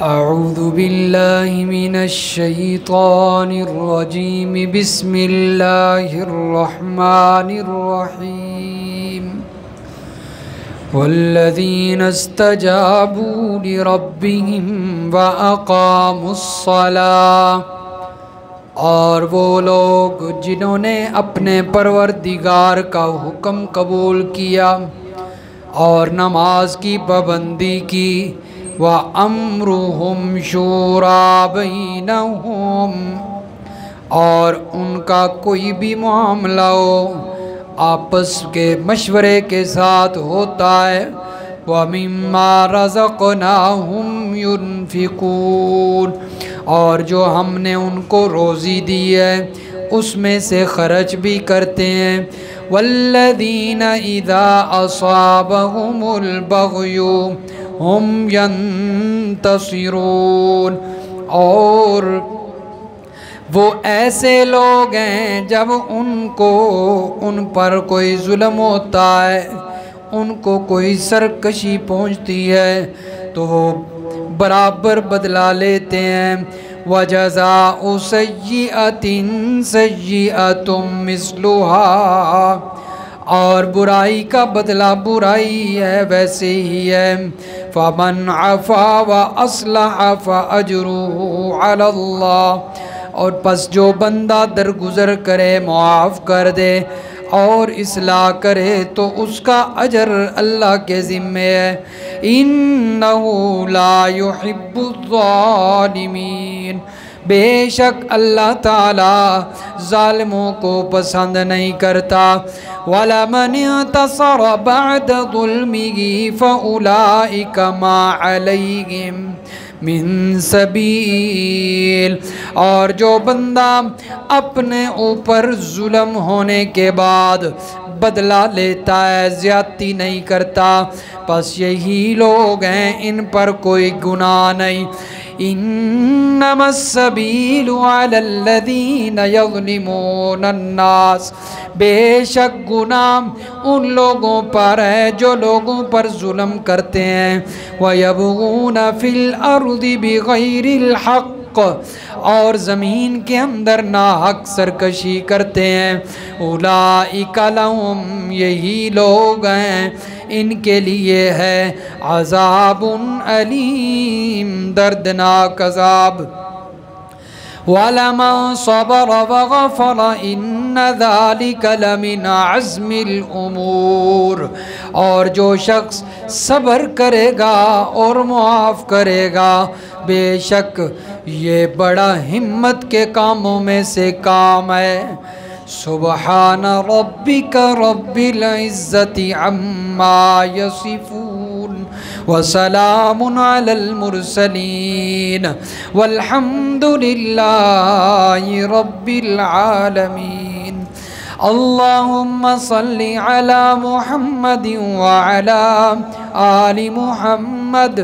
أعوذ بالله من الشيطان الرجيم بسم الله الرحمن الرحيم والذين استجابوا لربهم وأقاموا الصلاة، اور وہ لوگ جنہوں نے اپنے پروردگار کا حکم قبول کیا اور نماز کی پابندی کی، وَأَمْرُهُمْ شُورَىٰ بَيْنَهُمْ، اور ان کا کوئی بھی معاملہ ہو آپس کے مشورے کے ساتھ ہوتا ہے، وَمِمَّا رَزَقْنَاهُمْ يُنْفِقُونَ، اور جو ہم نے ان کو روزی دی ہے اس میں سے خرچ بھی کرتے ہیں، وَالَّذِينَ إِذَا أَصَابَهُمُ الْبَغْيُ ہم ينتصرون، اور وہ ایسے لوگ ہیں جب ان پر کوئی ظلم ہوتا ہے، ان کو کوئی سرکشی پہنچتی ہے تو وہ برابر بدلہ لیتے ہیں، وَجَزَاءُ سَيِّئَةٍ سَيِّئَةٌ مِثْلُهَا، اور برائی کا بدلہ برائی ہے ویسے ہی ہے، فَمَنْ عَفَا وَأَصْلَحَ فَأَجْرُهُ عَلَى اللَّهِ، اور پس جو بندہ درگزر کرے معاف کر دے اور اصلاح کرے تو اس کا اجر اللہ کے ذمے ہے، إِنَّهُ لَا يُحِبُّ الظَّالِمِينَ، بے شک اللہ تعالی ظالموں کو پسند نہیں کرتا، وَلَمَنِ اعْتَصَرَ بَعْدَ ظُلْمِهِ فَأُولَئِكَ مَا عَلَيْهِمْ مِن سَبِيلٍ، اور جو بندہ اپنے اوپر ظلم ہونے کے بعد بدلہ لیتا ہے، زیادتی نہیں کرتا، پس یہی لوگ ہیں ان پر کوئی گناہ نہیں، انما السبیل علی الذین یظلمون الناس، بے شک گناہ ان لوگوں پر ہے جو لوگوں پر ظلم کرتے ہیں، وَيَبْغُونَ فِي الْأَرْضِ بِغَيْرِ الْحَقِّ، اور زمین کے اندر ناحق سرکشی کرتے ہیں، اولئک لہم، یہی لوگ ہیں ان کے لیے ہے عذاب علیم، دردناک عذاب، وَلَمَنْ صَبَرَ وَغَفَرَ إِنَّ ذَلِكَ لَمِنْ عَزْمِ الْأُمُورِ، اور جو شخص صبر کرے گا اور معاف کرے گا بے شک یہ بڑا ہمت کے کاموں میں سے کام ہے، سبحان ربک رب العزت عما یصفون وسلام علی المرسلین والحمد للہ رب العالمین، اللہم صلی علی محمد وعلی آل محمد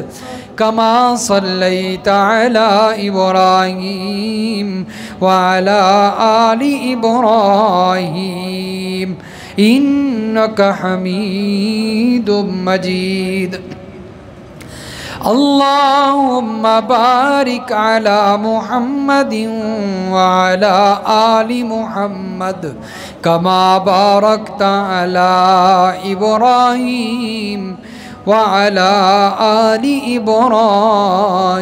کما صلیت علی ابراہیم وعلی آل ابراہیم انک حمید مجید، اللہم بارک علی محمد وعلی آل محمد کما بارکت علی ابراہیم وعلى آل إبراهيم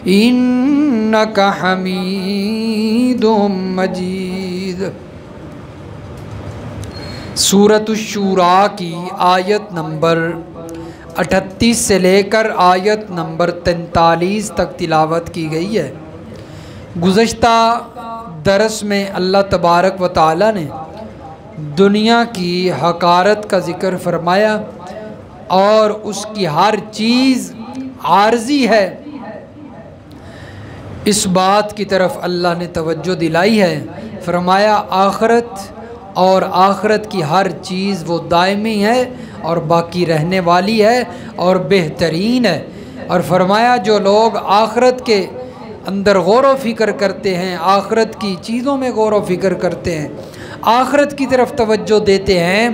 إنك حميد مجيد۔ سورۃ الشورى کی آیت نمبر 38 سے لے کر آیت نمبر 43 تک تلاوت کی گئی ہے۔ گزشتہ درس میں اللہ تبارک و تعالی نے دنیا کی حقارت کا ذکر فرمایا اور اس کی ہر چیز عارضی ہے، اس بات کی طرف اللہ نے توجہ دلائی ہے، فرمایا آخرت اور آخرت کی ہر چیز وہ دائمی ہے اور باقی رہنے والی ہے اور بہترین ہے، اور فرمایا جو لوگ آخرت کے اندر غور و فکر کرتے ہیں، آخرت کی چیزوں میں غور و فکر کرتے ہیں، آخرت کی طرف توجہ دیتے ہیں،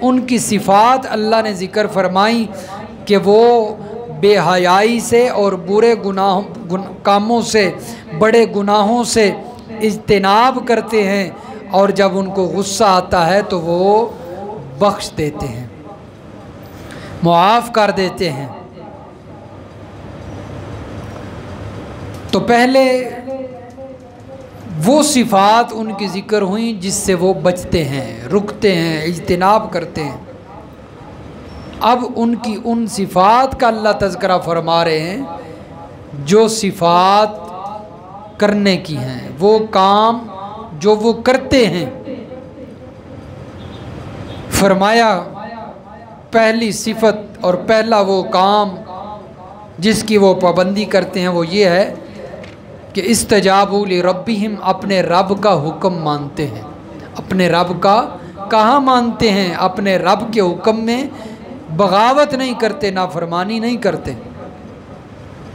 ان کی صفات اللہ نے ذکر فرمائی کہ وہ بے حیائی سے اور برے کاموں سے، بڑے گناہوں سے اجتناب کرتے ہیں، اور جب ان کو غصہ آتا ہے تو وہ بخش دیتے ہیں، معاف کر دیتے ہیں۔ تو پہلے وہ صفات ان کی ذکر ہوئیں جس سے وہ بچتے ہیں، رکتے ہیں، اجتناب کرتے ہیں۔ اب ان کی ان صفات کا اللہ تذکرہ فرما رہے ہیں جو صفات کرنے کی ہیں، وہ کام جو وہ کرتے ہیں۔ فرمایا پہلی صفت اور پہلا وہ کام جس کی وہ پابندی کرتے ہیں وہ یہ ہے کہ استجابوا لربہم، اپنے رب کا حکم مانتے ہیں۔ اپنے رب کا کہاں مانتے ہیں؟ اپنے رب کے حکم میں بغاوت نہیں کرتے، نافرمانی نہیں کرتے،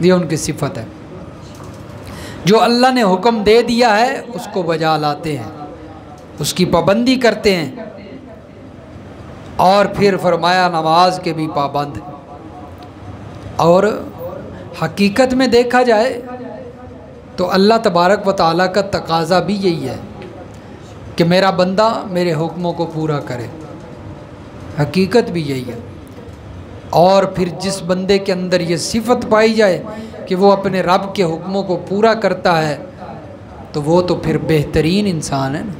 یہ ان کی صفت ہے۔ جو اللہ نے حکم دے دیا ہے اس کو بجا لاتے ہیں، اس کی پابندی کرتے ہیں، اور پھر فرمایا نماز کے بھی پابند ہیں۔ اور حقیقت میں دیکھا جائے تو اللہ تبارک و تعالیٰ کا تقاضا بھی یہی ہے کہ میرا بندہ میرے حکموں کو پورا کرے، حقیقت بھی یہی ہے۔ اور پھر جس بندے کے اندر یہ صفت پائی جائے کہ وہ اپنے رب کے حکموں کو پورا کرتا ہے تو وہ تو پھر بہترین انسان ہے نا۔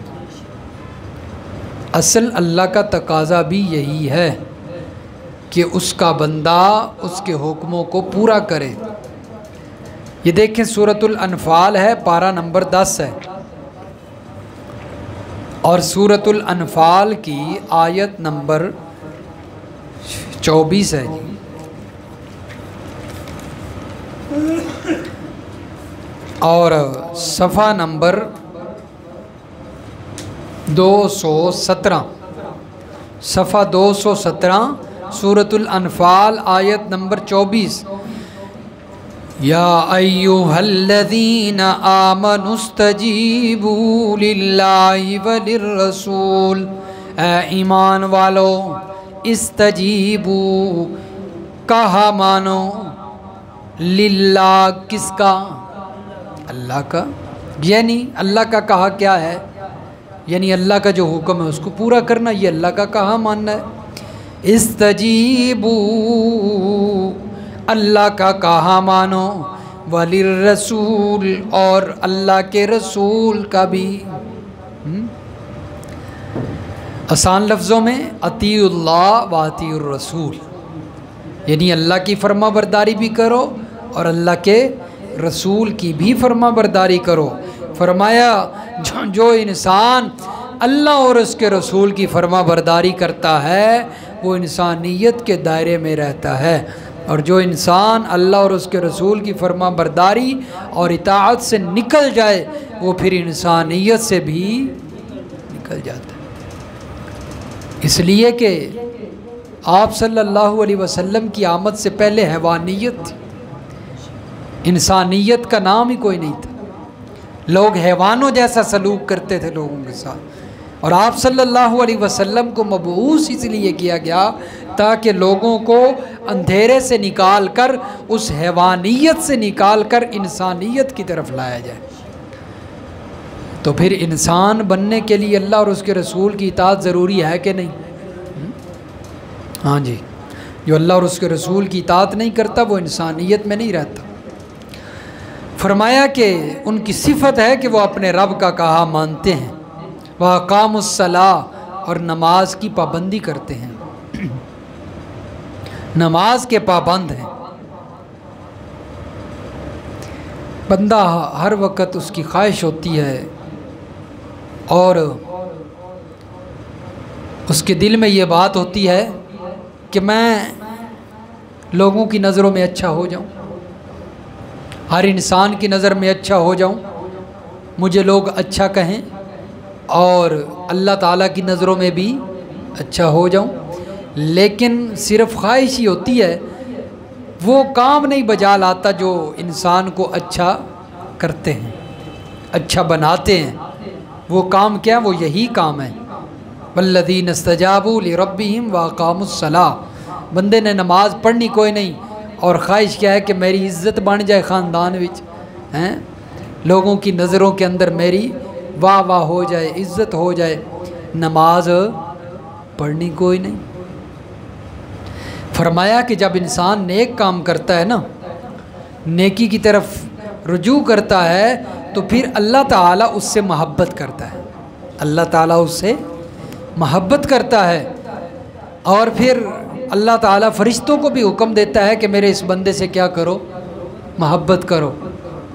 اصل اللہ کا تقاضا بھی یہی ہے کہ اس کا بندہ اس کے حکموں کو پورا کرے۔ یہ دیکھیں سورۃ الانفال ہے، پارہ نمبر 10 ہے، اور سورۃ الانفال کی آیت نمبر 24 ہے جی۔ اور صفحہ نمبر 217، صفحہ 217 سورۃ الانفال آیت نمبر 24۔ یا ایھا الذین آمنوا استجیبوا للہ وللرسول، اے ایمان والو استجیبوا کہا مانو، للہ کس کا؟ اللہ کا۔ یعنی اللہ کا کہا کیا ہے؟ یعنی اللہ کا جو حکم ہے اس کو پورا کرنا، یہ اللہ کا کہا ماننا ہے۔ استجیبوا اللہ کا کہا مانو، وللرسول اور اللہ کے رسول کا بھی۔ آسان لفظوں میں اطیعوا اللہ و اطیعوا الرسول، یعنی اللہ کی فرما برداری بھی کرو اور اللہ کے رسول کی بھی فرما برداری کرو۔ فرمایا جو انسان اللہ اور اس کے رسول کی فرما برداری کرتا ہے وہ انسانیت کے دائرے میں رہتا ہے، اور جو انسان اللہ اور اس کے رسول کی فرما برداری اور اطاعت سے نکل جائے وہ پھر انسانیت سے بھی نکل جاتا ہے۔ اس لیے کہ آپ صلی اللہ علیہ وسلم کی آمد سے پہلے حیوانیت تھی، انسانیت کا نام ہی کوئی نہیں تھا، لوگ حیوانوں جیسا سلوک کرتے تھے لوگوں کے ساتھ، اور آپ صلی اللہ علیہ وسلم کو مبعوث اس لیے کیا گیا تاکہ لوگوں کو اندھیرے سے نکال کر، اس حیوانیت سے نکال کر انسانیت کی طرف لایا جائے۔ تو پھر انسان بننے کے لیے اللہ اور اس کے رسول کی اطاعت ضروری ہے کہ نہیں؟ ہاں جی، جو اللہ اور اس کے رسول کی اطاعت نہیں کرتا وہ انسانیت میں نہیں رہتا۔ فرمایا کہ ان کی صفت ہے کہ وہ اپنے رب کا کہا مانتے ہیں، وَأَقَامُوا الصَّلَاةَ اور نماز کی پابندی کرتے ہیں، نماز کے پابند ہیں۔ بندہ ہر وقت اس کی خواہش ہوتی ہے اور اس کے دل میں یہ بات ہوتی ہے کہ میں لوگوں کی نظروں میں اچھا ہو جاؤں، ہر انسان کی نظر میں اچھا ہو جاؤں، مجھے لوگ اچھا کہیں اور اللہ تعالیٰ کی نظروں میں بھی اچھا ہو جاؤں۔ لیکن صرف خواہش ہی ہوتی ہے، وہ کام نہیں بجا لاتا جو انسان کو اچھا کرتے ہیں، اچھا بناتے ہیں۔ وہ کام کیا؟ وہ یہی کام ہے، وَالَّذِينَ اسْتَجَابُوا لِرَبِّهِمْ وَأَقَامُوا الصَّلَاةَ۔ بندے نے نماز پڑھنی کوئی نہیں اور خواہش کیا ہے کہ میری عزت بن جائے خاندان وچ ہیں، لوگوں کی نظروں کے اندر میری واہ واہ ہو جائے، عزت ہو جائے، نماز پڑھنی کوئی نہیں۔ فرمایا کہ جب انسان نیک کام کرتا ہے نا، نیکی کی طرف رجوع کرتا ہے تو پھر اللہ تعالیٰ اس سے محبت کرتا ہے، اللہ تعالیٰ اس سے محبت کرتا ہے، اور پھر اللہ تعالیٰ فرشتوں کو بھی حکم دیتا ہے کہ میرے اس بندے سے کیا کرو، محبت کرو،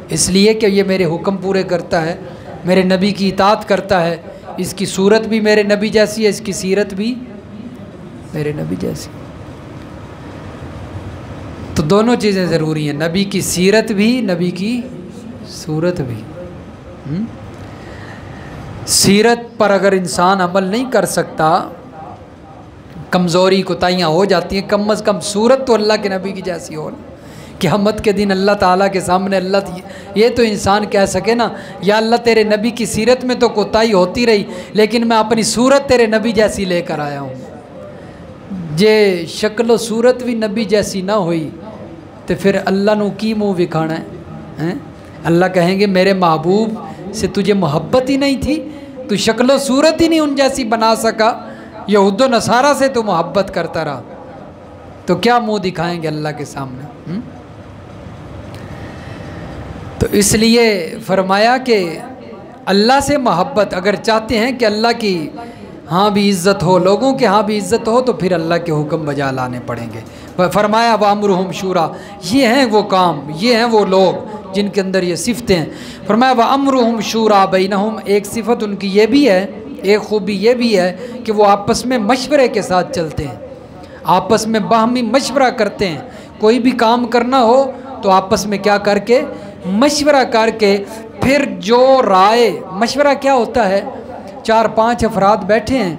اس لیے کہ یہ میرے حکم پورے کرتا ہے، میرے نبی کی اطاعت کرتا ہے، اس کی صورت بھی میرے نبی جیسی ہے، اس کی سیرت بھی میرے نبی جیسی۔ تو دونوں چیزیں ضروری ہیں، نبی کی سیرت بھی، نبی کی صورت بھی۔ سیرت پر اگر انسان عمل نہیں کر سکتا، کمزوری کوتاہیاں ہو جاتی ہیں، کم از کم صورت تو اللہ کے نبی کی جیسی ہو۔ قیامت کے دن اللہ تعالیٰ کے سامنے یہ تو انسان کہہ سکے نا، یا اللہ تیرے نبی کی سیرت میں تو کوتاہی ہوتی رہی، لیکن میں اپنی صورت تیرے نبی جیسی لے کر آیا ہوں۔ جے شکل و صورت بھی نبی جیسی نہ ہوئی تو پھر اللہ نو کی منہ وکھانا ہے؟ اللہ کہیں گے میرے محبوب سے تجھے محبت ہی نہیں تھی، تو شکل و صورت ہی نہیں ان جیسی بنا سکا، یہود و نصارہ سے تو محبت کرتا رہا، تو کیا منہ دکھائیں گے اللہ کے سامنے؟ تو اس لیے فرمایا کہ اللہ سے محبت اگر چاہتے ہیں کہ اللہ کی ہاں بھی عزت ہو، لوگوں کے ہاں بھی عزت ہو، تو پھر اللہ کے حکم بجا لانے پڑیں گے۔ فرمایا وَأَمْرُهُمْ شُورَى، یہ ہیں وہ کام، یہ ہیں وہ لوگ جن کے اندر یہ صفتیں ہیں۔ فرمایا وَأَمْرُهُمْ شُورَى بَيْنَهُمْ، ایک صفت ان کی یہ بھی ہے، ایک خوبی یہ بھی ہے کہ وہ آپس میں مشورے کے ساتھ چلتے ہیں، آپس میں باہمی مشورہ کرتے ہیں، کوئی بھی کام کرنا ہو تو آپس میں کیا کر کے، مشورہ کر کے، پھر جو رائے، مشورہ کیا ہوتا ہے، 4-5 افراد بیٹھے ہیں،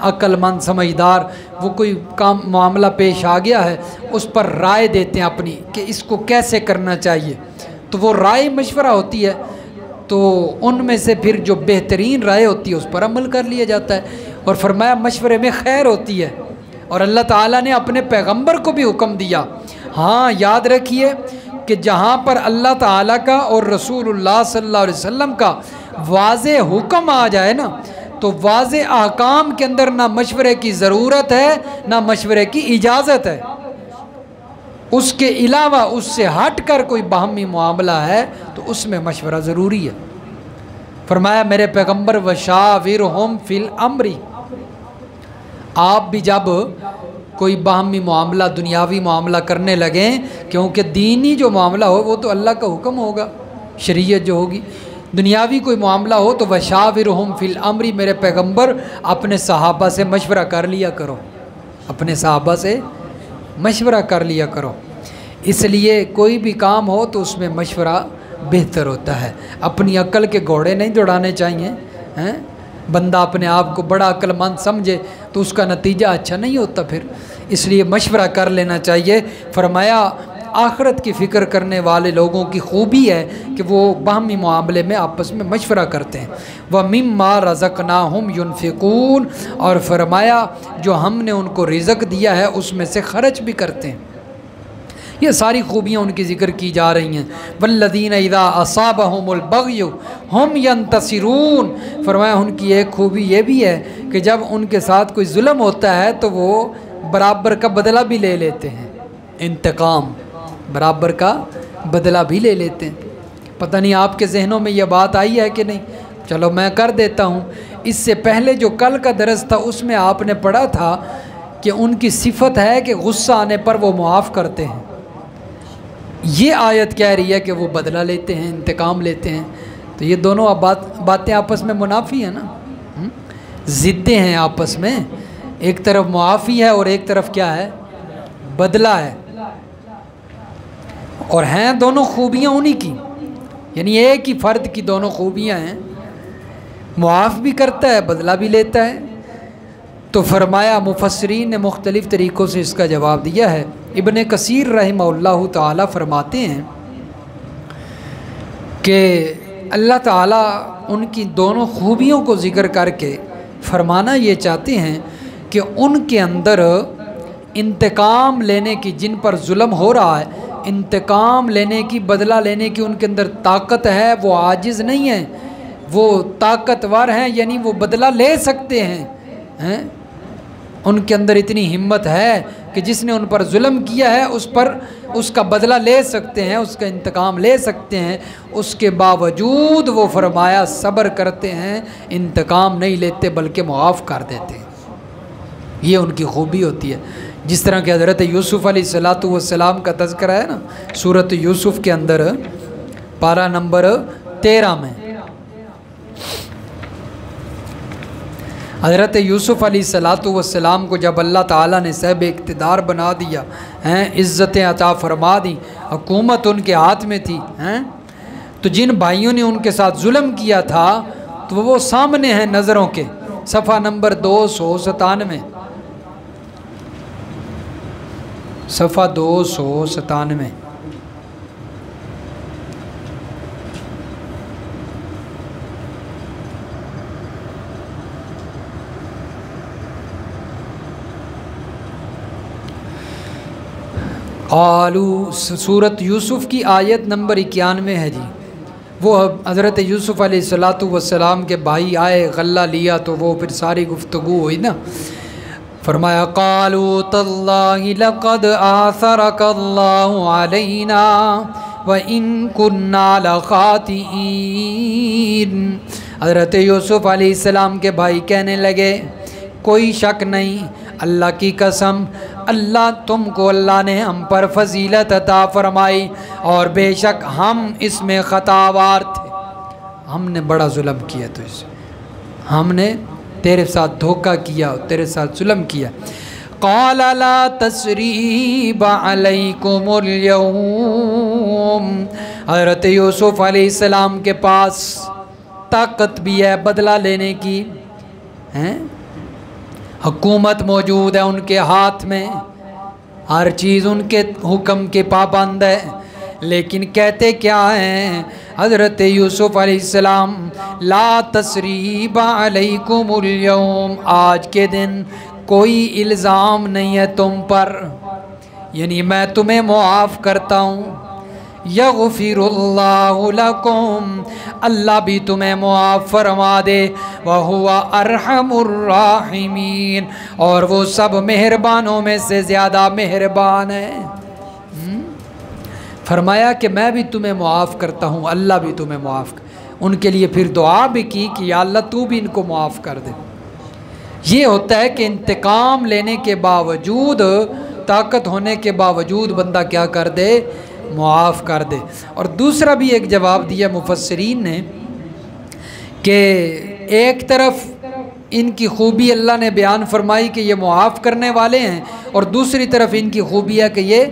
عقل مند سمجھدار، وہ کوئی کام معاملہ پیش آ گیا ہے، اس پر رائے دیتے ہیں اپنی کہ اس کو کیسے کرنا چاہیے، تو وہ رائے مشورہ ہوتی ہے، تو ان میں سے پھر جو بہترین رائے ہوتی ہے اس پر عمل کر لیا جاتا ہے۔ اور فرمایا مشورے میں خیر ہوتی ہے، اور اللہ تعالیٰ نے اپنے پیغمبر کو بھی حکم دیا۔ ہاں یاد رکھیے کہ جہاں پر اللہ تعالیٰ کا اور رسول اللہ صلی اللہ علیہ وسلم کا واضح حکم آ جائے نا، تو واضح احکام کے اندر نہ مشورے کی ضرورت ہے نہ مشورے کی اجازت ہے، اس کے علاوہ اس سے ہٹ کر کوئی باہمی معاملہ ہے تو اس میں مشورہ ضروری ہے۔ فرمایا میرے پیغمبر وشاورہم فی الامر، آپ بھی جب کوئی باہمی معاملہ، دنیاوی معاملہ کرنے لگیں، کیونکہ دینی جو معاملہ ہو وہ تو اللہ کا حکم ہوگا، شریعت جو ہوگی، دنیاوی کوئی معاملہ ہو تو وشاورہم فی الامر، میرے پیغمبر اپنے صحابہ سے مشورہ کر لیا کرو، اپنے صحابہ سے مشورہ کر لیا کرو۔ اس لیے کوئی بھی کام ہو تو اس میں مشورہ بہتر ہوتا ہے، اپنی عقل کے گھوڑے نہیں دوڑانے چاہیے، بندہ اپنے آپ کو بڑا عقل مند سمجھے تو اس کا نتیجہ اچھا نہیں ہوتا پھر، اس لیے مشورہ کر لینا چاہیے۔ فرمایا آخرت کی فکر کرنے والے لوگوں کی خوبی ہے کہ وہ باہمی معاملے میں آپس میں مشورہ کرتے ہیں۔ وَمِمَّا رَزَقْنَاهُمْ يُنْفِقُونَ، اور فرمایا جو ہم نے ان کو رزق دیا ہے اس میں سے خرچ بھی کرتے ہیں۔ یہ ساری خوبیاں ان کی ذکر کی جا رہی ہیں۔ وَالَّذِينَ إِذَا أَصَابَهُمُ الْبَغْيُ هُمْ يَنْتَصِرُونَ، فرمایا ان کی ایک خوبی یہ بھی ہے کہ جب ان کے ساتھ کوئی ظلم ہوتا ہے تو وہ برابر کا بدلہ بھی لے لیتے ہیں، انتقام، برابر کا بدلہ بھی لے لیتے ہیں۔ پتہ نہیں آپ کے ذہنوں میں یہ بات آئی ہے کہ نہیں، چلو میں کر دیتا ہوں۔ اس سے پہلے جو کل کا درس تھا اس میں آپ نے پڑھا تھا کہ ان کی صفت ہے کہ غصہ آنے پر وہ معاف کرتے ہیں، یہ آیت کہہ رہی ہے کہ وہ بدلہ لیتے ہیں، انتقام لیتے ہیں، تو یہ دونوں باتیں آپس میں منافی ہیں نا، ضدیں ہیں آپس میں، ایک طرف معافی ہے اور ایک طرف کیا ہے، بدلہ ہے، اور ہیں دونوں خوبیاں انہی کی، یعنی ایک ہی فرد کی دونوں خوبیاں ہیں، معاف بھی کرتا ہے بدلہ بھی لیتا ہے۔ تو فرمایا مفسرین نے مختلف طریقوں سے اس کا جواب دیا ہے۔ ابن کثیر رحمہ اللہ تعالی فرماتے ہیں کہ اللہ تعالیٰ ان کی دونوں خوبیوں کو ذکر کر کے فرمانا یہ چاہتے ہیں کہ ان کے اندر انتقام لینے کی، جن پر ظلم ہو رہا ہے انتقام لینے کی، بدلہ لینے کی ان کے اندر طاقت ہے، وہ عاجز نہیں ہیں، وہ طاقتور ہیں، یعنی وہ بدلہ لے سکتے ہیں۔ ان کے اندر اتنی ہمت ہے کہ جس نے ان پر ظلم کیا ہے اس پر اس کا بدلہ لے سکتے ہیں، اس کا انتقام لے سکتے ہیں، اس کے باوجود وہ فرمایا صبر کرتے ہیں، انتقام نہیں لیتے بلکہ معاف کر دیتے ہیں۔ یہ ان کی خوبی ہوتی ہے۔ جس طرح کہ حضرت یوسف علیہ السلام کا تذکرہ ہے نا سورۃ یوسف کے اندر پارہ نمبر 13 میں، حضرت یوسف علیہ السلام کو جب اللہ تعالیٰ نے صاحب اقتدار بنا دیا، عزتیں عطا فرما دی، حکومت ان کے ہاتھ میں تھی، تو جن بھائیوں نے ان کے ساتھ ظلم کیا تھا تو وہ سامنے ہیں نظروں کے، صفحہ نمبر 297، صفحہ 297۔ قالو سورۃ یوسف کی آیت نمبر 91 ہے جی۔ وہ حضرت یوسف علیہ السلام کے بھائی آئے، غلہ لیا، تو وہ پھر ساری گفتگو ہوئی نا، فرمایا قالوا تاللہ لقد آثرک اللہ علینا وإن كنا لخاطئین۔ حضرت یوسف علیہ السلام کے بھائی کہنے لگے کوئی شک نہیں، اللہ کی قسم، اللہ نے ہم پر فضیلت عطا فرمائی اور بے شک ہم اس میں خطاوار تھے، ہم نے بڑا ظلم کیا، تو اس ہم نے تیرے ساتھ دھوکہ کیا، تیرے ساتھ ظلم کیا۔ قال لا تثریب علیکم اليوم، حضرت یوسف علیہ السلام کے پاس طاقت بھی ہے بدلہ لینے کی، حکومت موجود ہے ان کے ہاتھ میں، ہر چیز ان کے حکم کے پابند ہے، لیکن کہتے کیا ہیں حضرت یوسف علیہ السلام، لا تثریب علیکم اليوم، آج کے دن کوئی الزام نہیں ہے تم پر، یعنی میں تمہیں معاف کرتا ہوں، یغفر اللہ لکم، اللہ بھی تمہیں معاف فرما دے، وہو ارحم الراحمین، اور وہ سب مہربانوں میں سے زیادہ مہربان ہے۔ فرمایا کہ میں بھی تمہیں معاف کرتا ہوں، اللہ بھی تمہیں معاف ان کے لیے پھر دعا بھی کی کہ یا اللہ تو بھی ان کو معاف کر دے۔ یہ ہوتا ہے کہ انتقام لینے کے باوجود، طاقت ہونے کے باوجود بندہ کیا کر دے، معاف کر دے۔ اور دوسرا بھی ایک جواب دیا مفسرین نے کہ ایک طرف ان کی خوبی اللہ نے بیان فرمائی کہ یہ معاف کرنے والے ہیں، اور دوسری طرف ان کی خوبی ہے کہ یہ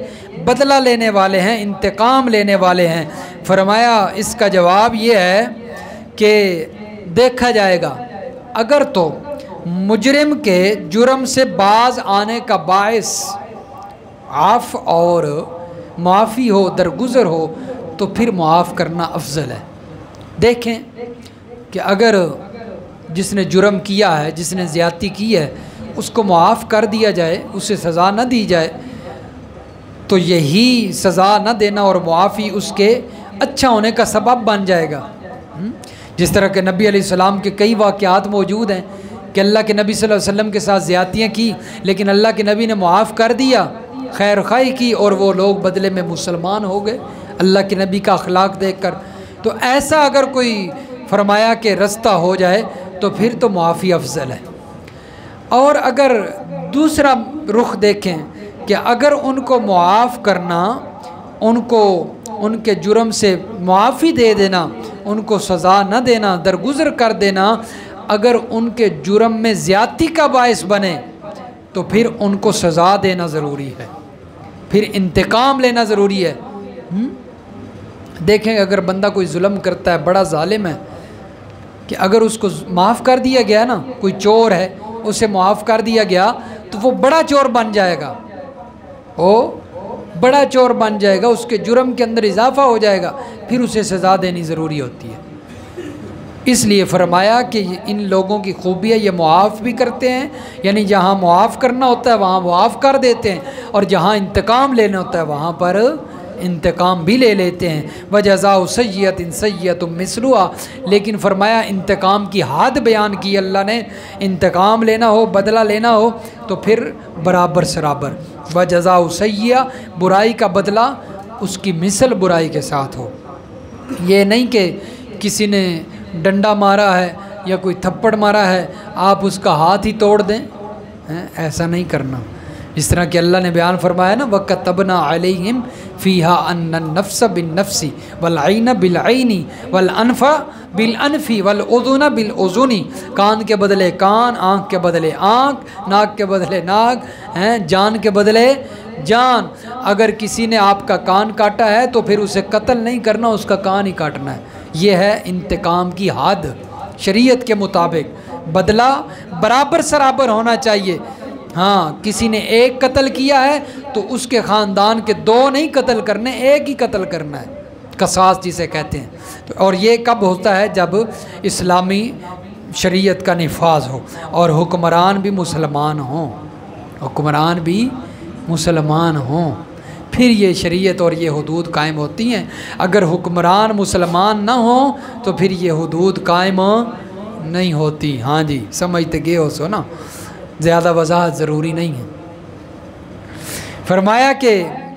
بدلہ لینے والے ہیں، انتقام لینے والے ہیں۔ فرمایا اس کا جواب یہ ہے کہ دیکھا جائے گا، اگر تو مجرم کے جرم سے باز آنے کا باعث عفو اور معافی ہو، درگزر ہو، تو پھر معاف کرنا افضل ہے۔ دیکھیں کہ اگر جس نے جرم کیا ہے، جس نے زیادتی کی ہے، اس کو معاف کر دیا جائے، اسے سزا نہ دی جائے، تو یہی سزا نہ دینا اور معافی اس کے اچھا ہونے کا سبب بن جائے گا۔ جس طرح کہ نبی علیہ السلام کے کئی واقعات موجود ہیں کہ اللہ کے نبی صلی اللہ علیہ وسلم کے ساتھ زیادتیاں کی، لیکن اللہ کے نبی نے معاف کر دیا، خیر خواہی کی، اور وہ لوگ بدلے میں مسلمان ہو گئے اللہ کے نبی کا اخلاق دیکھ کر۔ تو ایسا اگر کوئی فرمایا کہ رستہ ہو جائے تو پھر تو معافی افضل ہے۔ اور اگر دوسرا رخ دیکھیں کہ اگر ان کو معاف کرنا، ان کو ان کے جرم سے معافی دے دینا، ان کو سزا نہ دینا، درگزر کر دینا، اگر ان کے جرم میں زیادتی کا باعث بنے تو پھر ان کو سزا دینا ضروری ہے، پھر انتقام لینا ضروری ہے۔ دیکھیں اگر بندہ کوئی ظلم کرتا ہے، بڑا ظالم ہے، کہ اگر اس کو معاف کر دیا گیا نا، کوئی چور ہے اسے معاف کر دیا گیا تو وہ بڑا چور بن جائے گا، وہ بڑا چور بن جائے گا، اس کے جرم کے اندر اضافہ ہو جائے گا، پھر اسے سزا دینی ضروری ہوتی ہے۔ اس لیے فرمایا کہ ان لوگوں کی خوبی ہے، یہ معاف بھی کرتے ہیں، یعنی جہاں معاف کرنا ہوتا ہے وہاں معاف کر دیتے ہیں، اور جہاں انتقام لینا ہوتا ہے وہاں پر انتقام بھی لے لیتے ہیں۔ وَجَزَاءُ سَیِّئَةٍ سَیِّئَةٌ مِثْلُهَا، لیکن فرمایا انتقام کی حد بیان کی اللہ نے، انتقام لینا ہو، بدلہ لینا ہو تو پھر برابر سرابر۔ وَجَزَاءُ سَیِّئَةٍ، برائی کا بدلہ اس کی مثل برائی کے ساتھ ہو۔ یہ نہیں کہ کسی نے ڈنڈا مارا ہے یا کوئی تھپڑ مارا ہے آپ اس کا ہاتھ ہی توڑ دیں، ایسا نہیں کرنا۔ اس طرح کہ اللہ نے بیان فرمایا نا وَكَتَبْنَا عَلَيْهِمْ فِيهَا أَنَّ النَّفْسَ بِالنَّفْسِ وَالْعَيْنَ بِالْعَيْنِ وَالْأَنْفَ بِالْأَنْفِ وَالْأُذُنَ بِالْأُذُنِ، کان کے بدلے کان، آنکھ کے بدلے آنکھ، ناک کے بدلے ناک، جان کے بدلے جان۔ اگر کسی نے آپ کا کان کاٹا ہے تو پھر اسے قتل نہیں کرنا، اس کا کان ہی کاٹنا ہے۔ یہ ہے انتقام کی حد شریعت کے مطابق، بدلہ برابر سرابر ہونا چاہیے۔ ہاں کسی نے ایک قتل کیا ہے تو اس کے خاندان کے دو نہیں قتل کرنے، ایک ہی قتل کرنا ہے، قصاص جسے کہتے ہیں۔ اور یہ کب ہوتا ہے؟ جب اسلامی شریعت کا نفاذ ہو اور حکمران بھی مسلمان ہوں، حکمران بھی مسلمان ہوں، پھر یہ شریعت اور یہ حدود قائم ہوتی ہیں۔ اگر حکمران مسلمان نہ ہوں تو پھر یہ حدود قائم نہیں ہوتی۔ ہاں جی سمجھتے گئے ہو سو نا، زیادہ وضاحت ضروری نہیں ہے۔ فرمایا کہ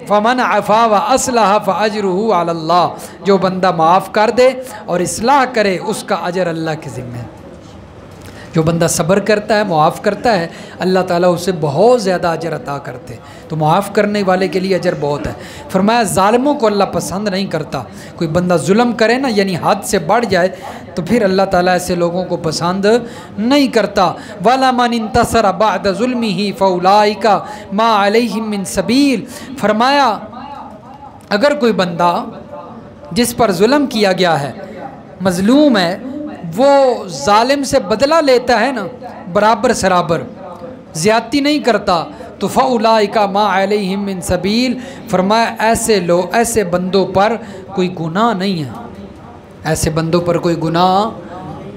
فَمَنْ عَفَا وَأَصْلَحَ فَأَجْرُهُ عَلَى اللَّهِ، جو بندہ معاف کر دے اور اصلاح کرے اس کا اجر اللہ کے ذمہ ہے۔ جو بندہ صبر کرتا ہے، معاف کرتا ہے، اللہ تعالیٰ اسے بہت زیادہ اجر عطا کرتے ہیں۔ تو معاف کرنے والے کے لیے اجر بہت ہے۔ فرمایا ظالموں کو اللہ پسند نہیں کرتا۔ کوئی بندہ ظلم کرے نا، یعنی حد سے بڑھ جائے، تو پھر اللہ تعالیٰ ایسے لوگوں کو پسند نہیں کرتا۔ وَلَا مَنِ انتَصَرَ بَعْدَ ظُلْمِهِ فَأُولَٰئِكَ مَا عَلَيْهِم مِّن سَبِيلٍ، فرمایا اگر کوئی بندہ جس پر ظلم کیا گیا ہے، مظلوم ہے، وہ ظالم سے بدلہ لیتا ہے نا برابر سرابر، زیادتی نہیں کرتا، تو فَأُولَٰئِكَ مَا عَلَيْهِم مِّن سَبِيلٍ، فرمایا ایسے بندوں پر کوئی گناہ نہیں ہے، ایسے بندوں پر کوئی گناہ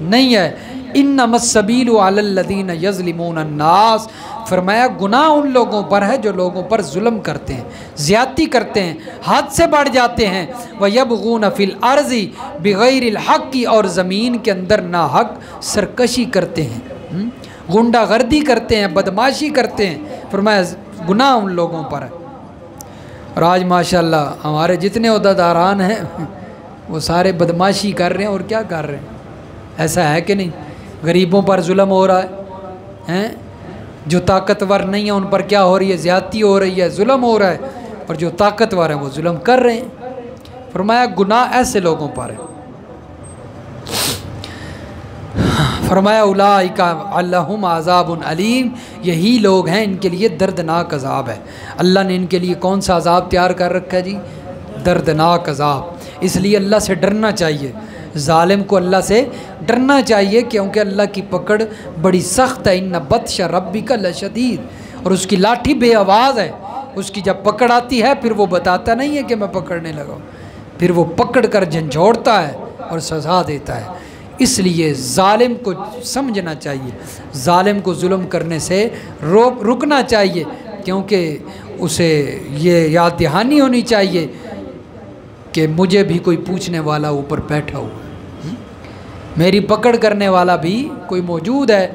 نہیں ہے۔ إِنَّمَا السَّبِيلُ عَلَى الَّذِينَ يَظْلِمُونَ النَّاسَ، فرمایا گناہ ان لوگوں پر ہے جو لوگوں پر ظلم کرتے ہیں، زیادتی کرتے ہیں، حد سے بڑھ جاتے ہیں۔ وَيَبْغُونَ فِي الْأَرْضِ بِغَيْرِ الْحَقِّ، اور زمین کے اندر ناحق سرکشی کرتے ہیں، غنڈہ غردی کرتے ہیں، بدماشی کرتے ہیں۔ فرمایا گناہ ان لوگوں پر ہے۔ اور آج ماشاءاللہ ہمارے جتنے عہدیداران ہیں وہ سارے بدماشی کر رہے ہیں، اور کیا کر رہے ہیں؟ ایسا ہے کہ نہیں؟ غریبوں پر ظلم ہو رہا ہے، جو طاقتور نہیں ہیں ان پر کیا ہو رہی ہے؟ زیادتی ہو رہی ہے، ظلم ہو رہا ہے، اور جو طاقتور ہیں وہ ظلم کر رہے ہیں۔ فرمایا گناہ ایسے لوگوں پر ہے۔ فرمایا اولئک لہم عذاب علیم، یہی لوگ ہیں ان کے لیے دردناک عذاب ہے۔ اللہ نے ان کے لیے کون سا عذاب تیار کر رکھا ہے جی؟ دردناک عذاب۔ اس لیے اللہ سے ڈرنا چاہیے، ظالم کو اللہ سے ڈرنا چاہیے، کیونکہ اللہ کی پکڑ بڑی سخت ہے۔ ان بطش ربک لشدید، اور اس کی لاٹھی بے آواز ہے، اس کی جب پکڑ آتی ہے پھر وہ بتاتا نہیں ہے کہ میں پکڑنے لگا، پھر وہ پکڑ کر جھنجھوڑتا ہے اور سزا دیتا ہے۔ اس لیے ظالم کو سمجھنا چاہیے، ظالم کو ظلم کرنے سے رکنا چاہیے، کیونکہ اسے یہ یاد دہانی ہونی چاہیے کہ مجھے بھی کوئی پوچھنے والا اوپر بیٹھا ہوا، میری پکڑ کرنے والا بھی کوئی موجود ہے۔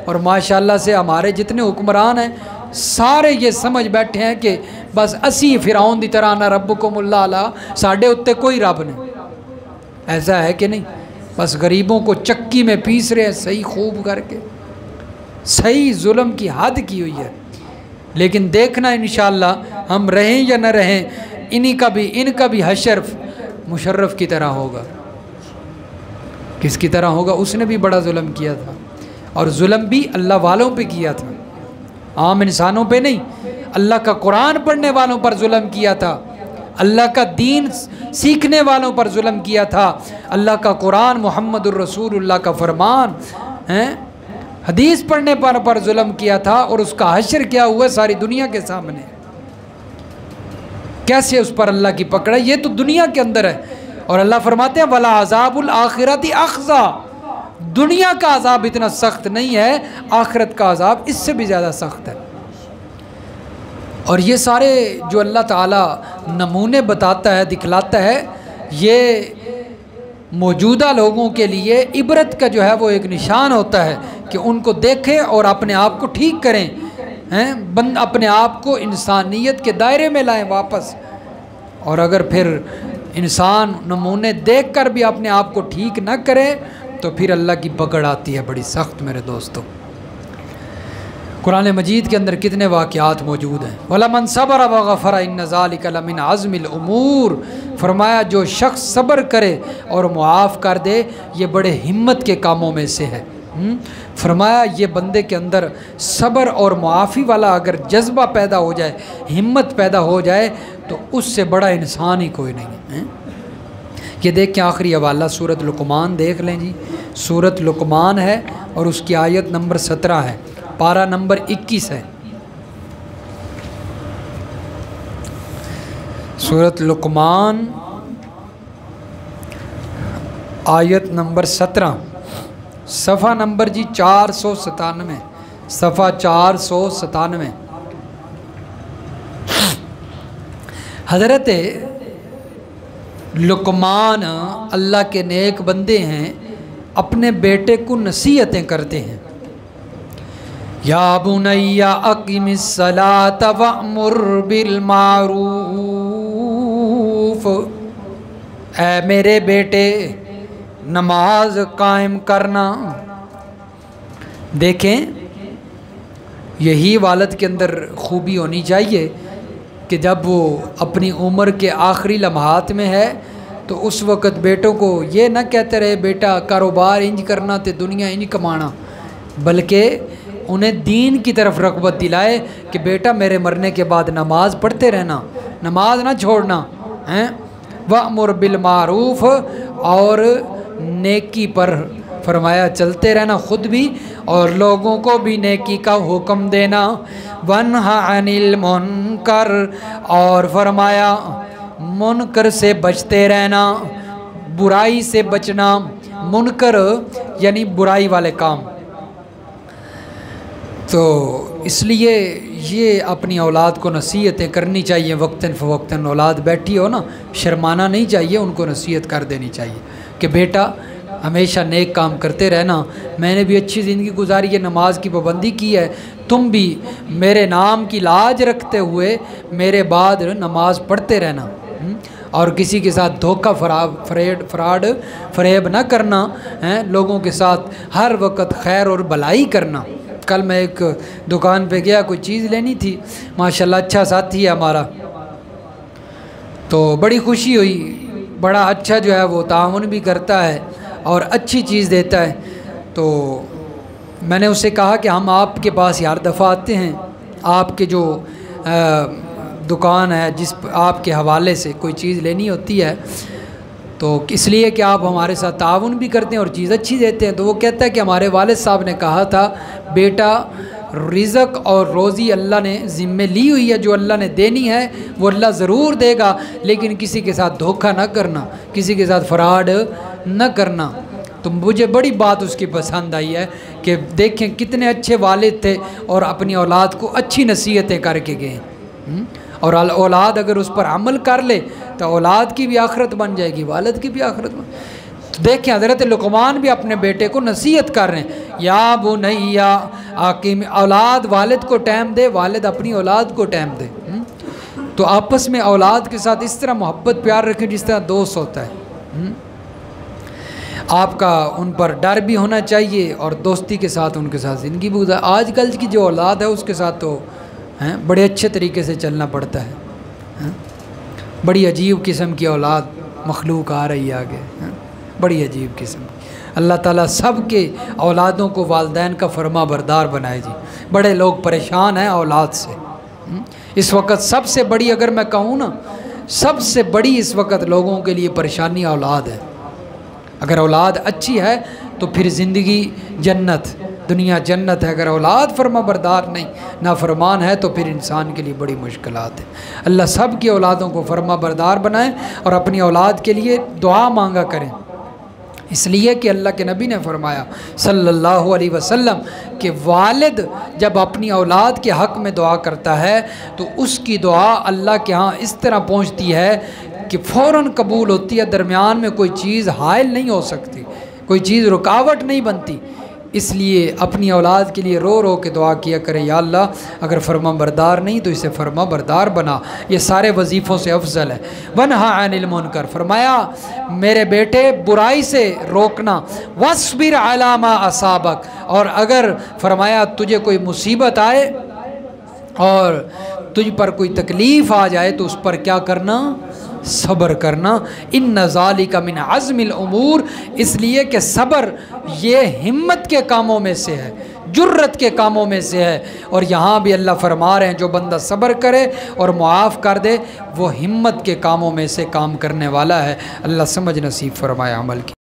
اور ماشاءاللہ سے ہمارے جتنے حکمران ہیں سارے یہ سمجھ بیٹھے ہیں کہ بس اسی فرعون دی طرح نہ ربکم اللہ، ساڈے اتے کوئی رب نہیں۔ ایسا ہے کہ نہیں؟ بس غریبوں کو چکی میں پیس رہے ہیں، صحیح خوب کر کے، صحیح ظلم کی حد کی ہوئی ہے۔ لیکن دیکھنا انشاءاللہ ہم رہیں یا نہ رہیں، ان کا بھی حشر مشرف کی طرح ہوگا۔ کس کی طرح ہوگا؟ اس نے بھی بڑا ظلم کیا تھا، اور ظلم بھی اللہ والوں پہ کیا تھا، عام انسانوں پہ نہیں۔ اللہ کا قرآن پڑھنے والوں پر ظلم کیا تھا، اللہ کا دین سیکھنے والوں پر ظلم کیا تھا، اللہ کا قرآن محمد الرسول اللہ کا فرمان حدیث پڑھنے پر ظلم کیا تھا، اور اس کا حشر کیا ہوا ساری دنیا کے سامنے۔ کیسے اس پر اللہ کی پکڑ ہے؟ یہ تو دنیا کے اندر ہے، اور اللہ فرماتے ہیں وَلَا عَذَابُ الْآخِرَةِ أَخْزَىٰ، دنیا کا عذاب اتنا سخت نہیں ہے، آخرت کا عذاب اس سے بھی زیادہ سخت ہے۔ اور یہ سارے جو اللہ تعالیٰ نمونے بتاتا ہے، دکھلاتا ہے، یہ موجودہ لوگوں کے لیے عبرت کا جو ہے وہ ایک نشان ہوتا ہے کہ ان کو دیکھیں اور اپنے آپ کو ٹھیک کریں، بند اپنے آپ کو انسانیت کے دائرے میں لائیں واپس۔ اور اگر پھر انسان نمونے دیکھ کر بھی اپنے آپ کو ٹھیک نہ کرے تو پھر اللہ کی پکڑ آتی ہے بڑی سخت میرے دوستوں۔ قرآن مجید کے اندر کتنے واقعات موجود ہیں۔ وَلَمَنْ صَبَرَ وَغَفَرَ إِنَّ ذَلِكَ لَمِنْ عَزْمِ الْأُمُورِ، فرمایا جو شخص صبر کرے اور معاف کر دے یہ بڑے ہمت کے کاموں میں سے ہے۔ فرمایا یہ بندے کے اندر صبر اور معافی والا اگر جذبہ پیدا ہو جائے، ہمت پیدا ہو جائے، تو اس سے بڑا انسان ہی کوئی نہیں ہے۔ یہ دیکھیں آخری حوالہ سورۃ لقمان دیکھ لیں جی، سورۃ لقمان ہے اور اس کی آیت نمبر 17 ہے، پارہ نمبر 21 ہے۔ سورۃ لقمان آیت نمبر 17، صفحہ نمبر جی 497، صفحہ 497۔ حضرت لقمان اللہ کے نیک بندے ہیں، اپنے بیٹے کو نصیحتیں کرتے ہیں۔ یا بنی اقم الصلاۃ وامر بالمعروف، اے میرے بیٹے نماز قائم کرنا۔ دیکھیں یہی والد کے اندر خوبی ہونی چاہیے کہ جب وہ اپنی عمر کے آخری لمحات میں ہے تو اس وقت بیٹوں کو یہ نہ کہتے رہے بیٹا کاروبار انج کرنا تے دنیا انج کمانا، بلکہ انہیں دین کی طرف رغبت دلائے کہ بیٹا میرے مرنے کے بعد نماز پڑھتے رہنا، نماز نہ چھوڑنا، وَأْمُرْ بِالْمَعْرُوفِ، اور نیکی پر فرمایا چلتے رہنا خود بھی اور لوگوں کو بھی نیکی کا حکم دینا، وَانْهَ عَنِ الْمُنْكَرِ، اور فرمایا منکر سے بچتے رہنا، برائی سے بچنا، منکر یعنی برائی والے کام۔ تو اس لیے یہ اپنی اولاد کو نصیحتیں کرنی چاہیے، وقتاً فوقتاً اولاد بیٹھی ہو نا شرمانا نہیں چاہیے، ان کو نصیحت کر دینی چاہیے کہ بیٹا ہمیشہ نیک کام کرتے رہنا، میں نے بھی اچھی زندگی گزاری ہے، نماز کی پابندی کی ہے، تم بھی میرے نام کی لاج رکھتے ہوئے میرے بعد نماز پڑھتے رہنا، اور کسی کے ساتھ دھوکہ فراڈ فریب نہ کرنا، لوگوں کے ساتھ ہر وقت خیر اور بھلائی کرنا۔ کل میں ایک دکان پہ گیا، کوئی چیز لینی تھی، ماشاءاللہ اچھا ساتھی ہے ہمارا، تو بڑی خوشی ہوئی، بڑا اچھا جو ہے وہ تعاون بھی کرتا ہے اور اچھی چیز دیتا ہے۔ تو میں نے اسے کہا کہ ہم آپ کے پاس ہر دفعہ آتے ہیں، آپ کے جو دکان ہے جس آپ کے حوالے سے کوئی چیز لینی ہوتی ہے تو اس لیے کہ آپ ہمارے ساتھ تعاون بھی کرتے ہیں اور چیز اچھی دیتے ہیں۔ تو وہ کہتا ہے کہ ہمارے والد صاحب نے کہا تھا بیٹا رزق اور روزی اللہ نے ذمہ لی ہوئی ہے، جو اللہ نے دینی ہے وہ اللہ ضرور دے گا، لیکن کسی کے ساتھ دھوکہ نہ کرنا، کسی کے ساتھ فراڈ نہ کرنا۔ تو مجھے بڑی بات اس کی پسند آئی ہے کہ دیکھیں کتنے اچھے والد تھے اور اپنی اولاد کو اچھی نصیحتیں کر کے گئے، اور اولاد اگر اس پر عمل کر لے تو اولاد کی بھی آخرت بن جائے گی، والد کی بھی آخرت بن۔ تو دیکھیں حضرت لقمان بھی اپنے بیٹے کو نصیحت کر رہے ہیں، یا بنیا اقم، اولاد والد کو ٹائم دے، والد اپنی اولاد کو ٹائم دے۔ تو آپس میں اولاد کے ساتھ اس طرح محبت پیار رکھیں جس طرح دوست ہوتا ہے۔ آپ کا ان پر ڈر بھی ہونا چاہیے اور دوستی کے ساتھ ان کے ساتھ زندگی بھی گزار۔ آج کل کی جو اولاد ہے اس کے ساتھ تو بڑے اچھے طریقے سے چلنا پڑتا ہے، بڑی عجیب قسم کی اولاد مخلوق آ رہی ہے آگے، بڑی عجیب قسم کی۔ اللہ تعالیٰ سب کے اولادوں کو والدین کا فرما بردار بنائے جی۔ بڑے لوگ پریشان ہیں اولاد سے اس وقت، سب سے بڑی اگر میں کہوں نا، سب سے بڑی اس وقت لوگوں کے لیے پریشانی اولاد ہے۔ اگر اولاد اچھی ہے تو پھر زندگی جنت، دنیا جنت ہے۔ اگر اولاد فرما بردار نہیں، نافرمان ہے، تو پھر انسان کے لیے بڑی مشکلات ہیں۔ اللہ سب کی اولادوں کو فرما بردار بنائے اور اپنی اولاد کے لیے دعا مانگا کریں، اس لیے کہ اللہ کے نبی نے فرمایا صلی اللہ علیہ وسلم کہ والد جب اپنی اولاد کے حق میں دعا کرتا ہے تو اس کی دعا اللہ کے ہاں اس طرح پہنچتی ہے کہ فوراً قبول ہوتی ہے، درمیان میں کوئی چیز حائل نہیں ہو سکتی، کوئی چیز رکاوٹ نہیں بنتی۔ اس لیے اپنی اولاد کے لیے رو رو کے دعا کیا کریں، یا اللہ اگر فرما بردار نہیں تو اسے فرما بردار بنا، یہ سارے وظیفوں سے افضل ہے۔ وَنْہَ عَنِ الْمُنْکَرِ، فرمایا میرے بیٹے برائی سے روکنا، وَاصْبِرْ عَلَىٰ مَا أَصَابَكَ، اور اگر فرمایا تجھے کوئی مصیبت آئے اور تجھ پر کوئی تکلیف آ جائے تو اس پر کیا کرنا؟ صبر کرنا۔ ان ذالک من عزم الامور، اس لیے کہ صبر یہ ہمت کے کاموں میں سے ہے، جرت کے کاموں میں سے ہے۔ اور یہاں بھی اللہ فرما رہے ہیں جو بندہ صبر کرے اور معاف کر دے وہ ہمت کے کاموں میں سے کام کرنے والا ہے۔ اللہ سمجھ نصیب فرمائے عمل کی۔